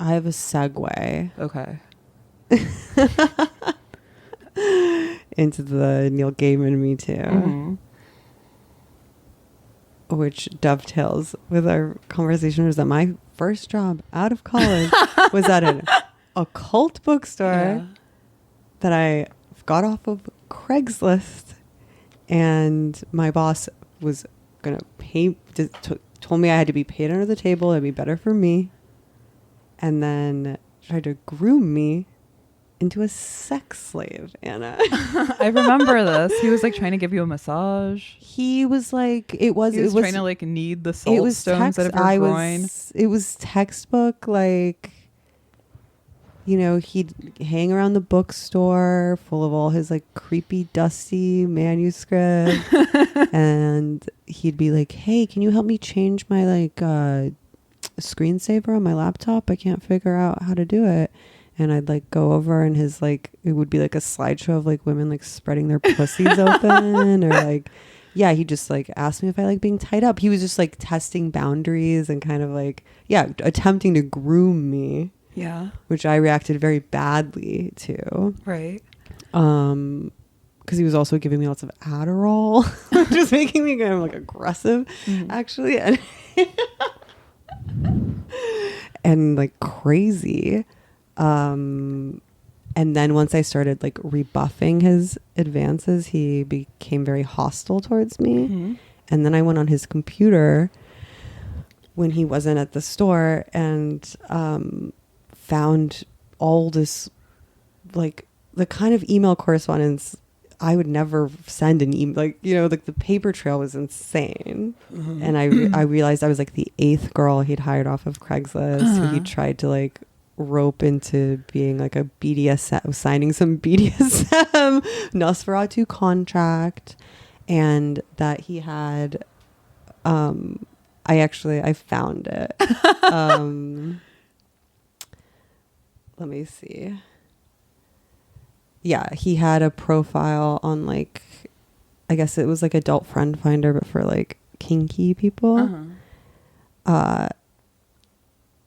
I have a segue. Okay. Into the Neil Gaiman Me Too. Mm-hmm. Which dovetails with our conversation, was that my first job out of college was at an occult bookstore that I got off of Craigslist, and my boss was gonna pay, told me I had to be paid under the table, it'd be better for me, and then tried to groom me into a sex slave, Anna. I remember this. He was like trying to give you a massage. He was like, it was trying to like knead the salt stones out of your groin. It was textbook, like, you know, he'd hang around the bookstore full of all his like creepy, dusty manuscripts. And he'd be like, hey, can you help me change my like screensaver on my laptop? I can't figure out how to do it. And I'd like go over, and his like, it would be like a slideshow of like women like spreading their pussies open, or like, yeah, he just like asked me if I like being tied up. He was just like testing boundaries and kind of like, yeah, attempting to groom me. Yeah. Which I reacted very badly to. Right. Because he was also giving me lots of Adderall, just making me kind of like aggressive, actually, and like crazy. And then once I started like rebuffing his advances, he became very hostile towards me. Mm-hmm. And then I went on his computer when he wasn't at the store and found all this, like, the kind of email correspondence I would never send an email, like, you know, like the paper trail was insane. Mm-hmm. And I realized I was like the 8th girl he'd hired off of Craigslist, who he tried to like rope into being like a BDSM, signing some BDSM Nosferatu contract, and that he had I found it. Let me see. Yeah, he had a profile on like, I guess it was like Adult Friend Finder, but for like kinky people.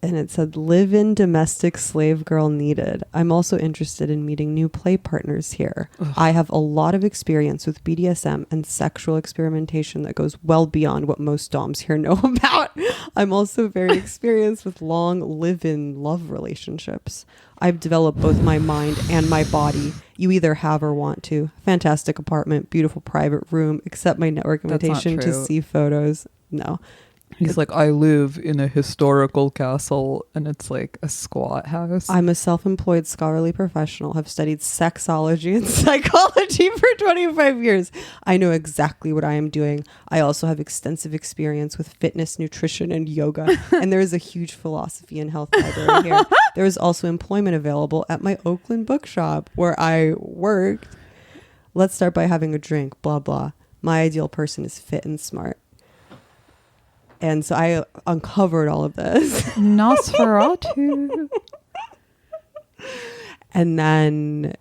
And it said, live-in domestic slave girl needed. I'm also interested in meeting new play partners here. Ugh. I have a lot of experience with BDSM and sexual experimentation that goes well beyond what most doms here know about. I'm also very experienced with long live-in love relationships. I've developed both my mind and my body. You either have or want to. Fantastic apartment, beautiful private room, accept my network invitation to see photos. No. He's like, I live in a historical castle, and it's like a squat house. I'm a self-employed scholarly professional, have studied sexology and psychology for 25 years. I know exactly what I am doing. I also have extensive experience with fitness, nutrition, and yoga. And there is a huge philosophy and health library here. There is also employment available at my Oakland bookshop where I worked. Let's start by having a drink, blah, blah. My ideal person is fit and smart. And so I uncovered all of this. Nosferatu. And then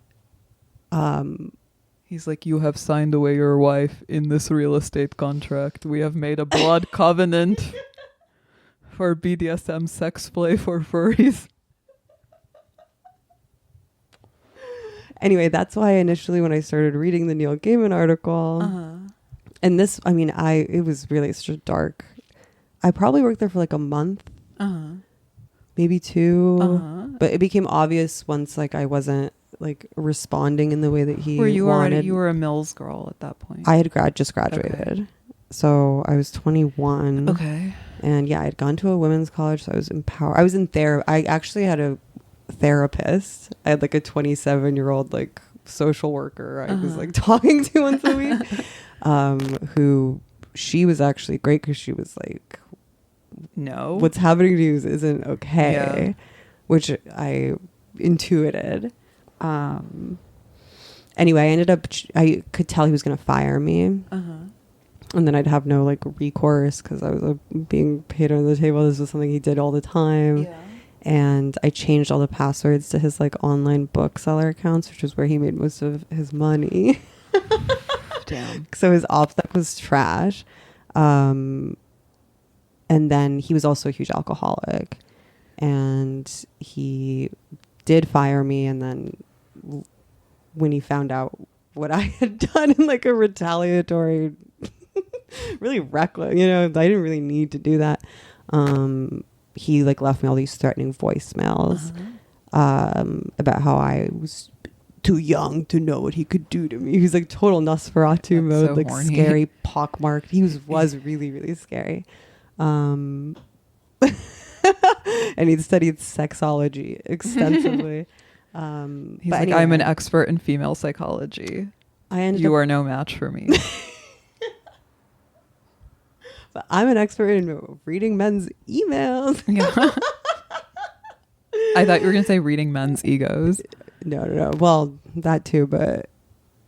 he's like, you have signed away your wife in this real estate contract. We have made a blood covenant for BDSM sex play for furries. Anyway, that's why initially when I started reading the Neil Gaiman article, and this, I mean, it was really such dark. I probably worked there for like a month, maybe 2, but it became obvious once like I wasn't like responding in the way that he wanted. You were a Mills girl at that point. I had just graduated. Okay. So I was 21. Okay. And yeah, I had gone to a women's college, so I was empowered. I was in therapy. I actually had a therapist. I had like a 27-year-old like social worker I was like talking to once a week, who she was actually great because she was like, no, what's happening to you isn't okay, which I intuited. Anyway, I could tell he was going to fire me. And then I'd have no like recourse because I was being paid under the table. This was something he did all the time. Yeah. And I changed all the passwords to his like online bookseller accounts, which is where he made most of his money. Damn. So his OPSEC was trash. And then he was also a huge alcoholic. and he did fire me. And then when he found out what I had done in like a retaliatory, really reckless, you know, I didn't really need to do that. He like left me all these threatening voicemails about how I was too young to know what he could do to me. He was like total Nosferatu mode, so like horny. scary, pockmarked. He was really, really scary. And he'd studied sexology extensively. He's but like, anyway, I'm an expert in female psychology. You are no match for me. But I'm an expert in reading men's emails. Yeah. I thought you were going to say reading men's egos. No. Well, that too, but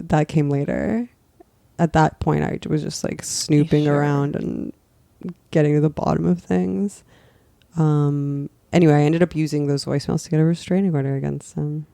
that came later. At that point, I was just like snooping around and getting to the bottom of things. Anyway, I ended up using those voicemails to get a restraining order against him.